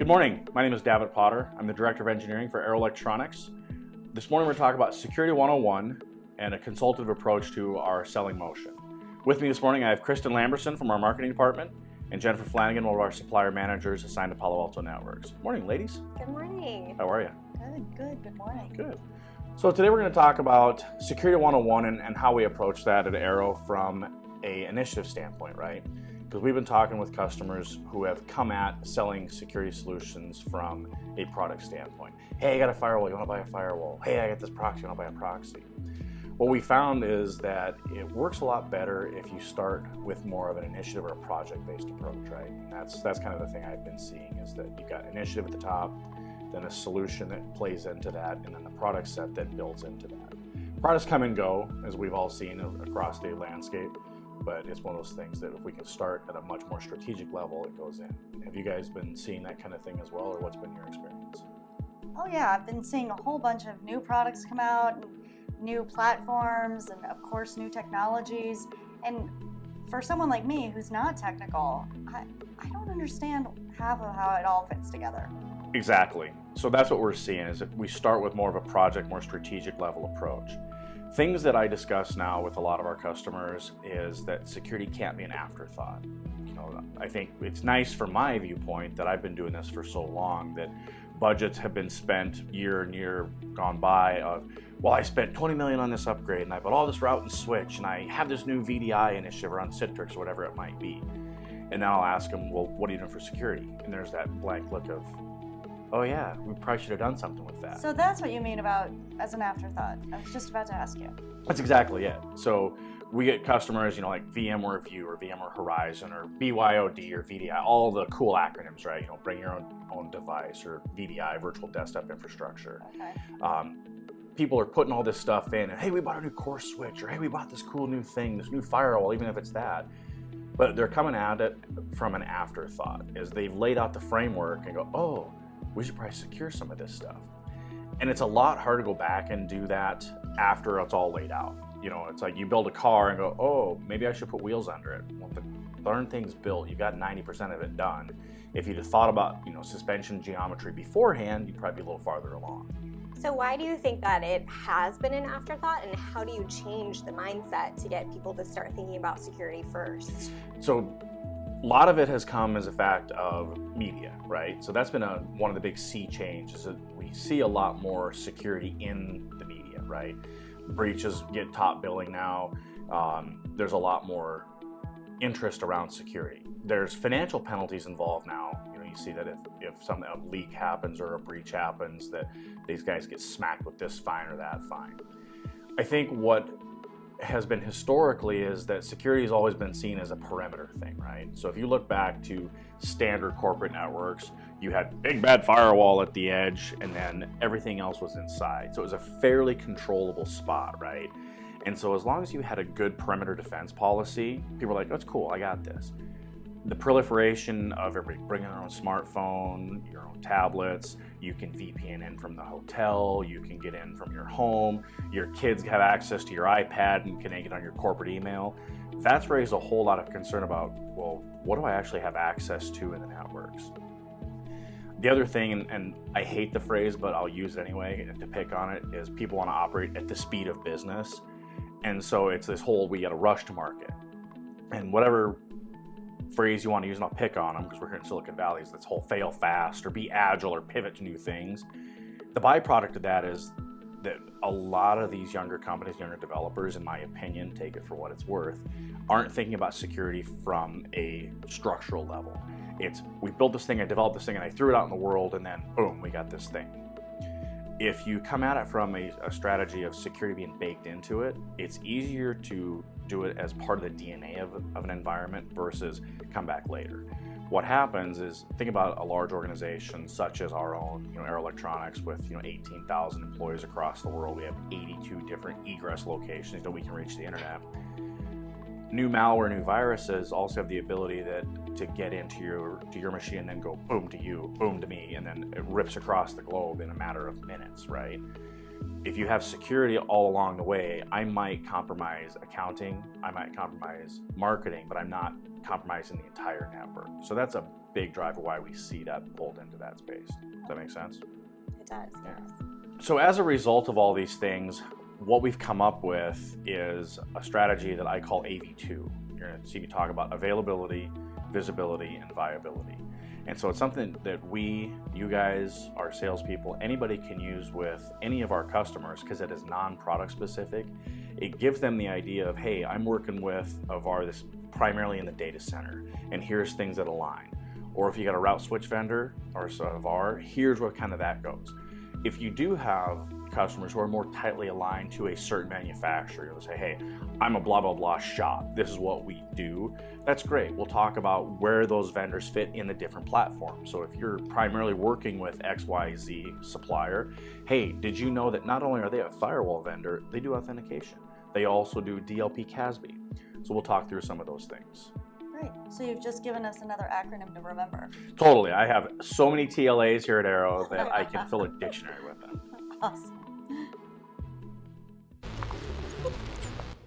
Good morning. My name is Davitt Potter. I'm the Director of Engineering for Aero Electronics. This morning we're talking about Security 101 and a consultative approach to our selling motion. With me this morning I have Kristen Lamberson from our marketing department and Jennifer Flanagan, one of our supplier managers assigned to Palo Alto Networks. Good morning, ladies. Good morning. How are you? Good morning. Good. So today we're going to talk about Security 101 and how we approach that at Aero from an initiative standpoint, right? Because we've been talking with customers who have come at selling security solutions from a product standpoint. Hey, I got a firewall, you want to buy a firewall? Hey, I got this proxy, you want to buy a proxy? What we found is that it works a lot better if you start with more of an initiative or a project-based approach, right? And that's kind of the thing I've been seeing is that you've got initiative at the top, then a solution that plays into that, and then the product set that builds into that. Products come and go, as we've all seen across the landscape. But it's one of those things that if we can start at a much more strategic level, it goes in. Have you guys been seeing that kind of thing as well, or what's been your experience? Oh yeah, I've been seeing a whole bunch of new products come out, and new platforms, and of course new technologies. And for someone like me who's not technical, I don't understand half of how it all fits together. Exactly. So that's what we're seeing is that we start with more of a project, more strategic level approach. Things that I discuss now with a lot of our customers is that security can't be an afterthought. You know, I think it's nice from my viewpoint that I've been doing this for so long that budgets have been spent year and year gone by of, well, I spent 20 million on this upgrade and I bought all this route and switch and I have this new VDI initiative around Citrix or whatever it might be. And then I'll ask them, well, what are you doing for security? And there's that blank look of, oh yeah, we probably should have done something with that. So that's what you mean about as an afterthought. I was just about to ask you. That's exactly it. So we get customers, like VMware View or VMware Horizon or BYOD or VDI, all the cool acronyms, right? Bring your own device or VDI, virtual desktop infrastructure. Okay. People are putting all this stuff in and, hey, we bought a new core switch or hey, we bought this cool new thing, this new firewall, even if it's that. But they're coming at it from an afterthought as they've laid out the framework and go, oh, we should probably secure some of this stuff. And it's a lot harder to go back and do that after it's all laid out. It's like you build a car and go, oh, maybe I should put wheels under it. Well, the darn thing's built. You've got 90% of it done. If you'd have thought about, suspension geometry beforehand, you'd probably be a little farther along. So why do you think that it has been an afterthought, and how do you change the mindset to get people to start thinking about security first? So a lot of it has come as a fact of media, right? So that's been one of the big sea changes. That we see a lot more security in the media, right? Breaches get top billing now. There's a lot more interest around security. There's financial penalties involved now. You see that if a leak happens or a breach happens, that these guys get smacked with this fine or that fine. I think what has been historically is that security has always been seen as a perimeter thing, right? So if you look back to standard corporate networks, you had big bad firewall at the edge and then everything else was inside. So it was a fairly controllable spot, right? And so as long as you had a good perimeter defense policy, people were like, that's cool, I got this. The proliferation of everybody bringing their own smartphone, your own tablets, you can VPN in from the hotel, you can get in from your home, your kids have access to your iPad and can get on your corporate email. That's raised a whole lot of concern about, well, what do I actually have access to in the networks? The other thing, and I hate the phrase, but I'll use it anyway to pick on it, is people want to operate at the speed of business. And so it's this whole, we got to rush to market. And whatever phrase you want to use, and I'll pick on them because we're here in Silicon Valley, is this whole fail fast or be agile or pivot to new things. The byproduct of that is that a lot of these younger companies, younger developers, in my opinion, take it for what it's worth, aren't thinking about security from a structural level. It's, we built this thing, I developed this thing, and I threw it out in the world, and then boom, we got this thing. If you come at it from a strategy of security being baked into it, it's easier to do it as part of the DNA of an environment versus come back later. What happens is, think about a large organization such as our own, Aero Electronics with 18,000 employees across the world. We have 82 different egress locations that we can reach the internet. New malware, new viruses also have the ability to get into your machine and then go boom to you, boom to me, and then it rips across the globe in a matter of minutes, right? if you have security all along the way, I might compromise accounting, I might compromise marketing, but I'm not compromising the entire network. So that's a big driver why we see that pulled into that space. Does that make sense? It does, Yeah. yes. So as a result of all these things, what we've come up with is a strategy that I call AV2. You're going to see me talk about availability, visibility, and viability. And so it's something that you guys, our salespeople, anybody can use with any of our customers because it is non-product specific. It gives them the idea of, hey, I'm working with a VAR that's primarily in the data center, and here's things that align. Or if you got a route switch vendor or a VAR, here's where kind of that goes. If you do have customers who are more tightly aligned to a certain manufacturer, you'll say, hey, I'm a blah, blah, blah shop. This is what we do. That's great. We'll talk about where those vendors fit in the different platforms. So if you're primarily working with XYZ supplier, hey, did you know that not only are they a firewall vendor, they do authentication. They also do DLP CASB. So we'll talk through some of those things. Great. So you've just given us another acronym to remember. Totally. I have so many TLAs here at Arrow that I can fill a dictionary with them. Awesome.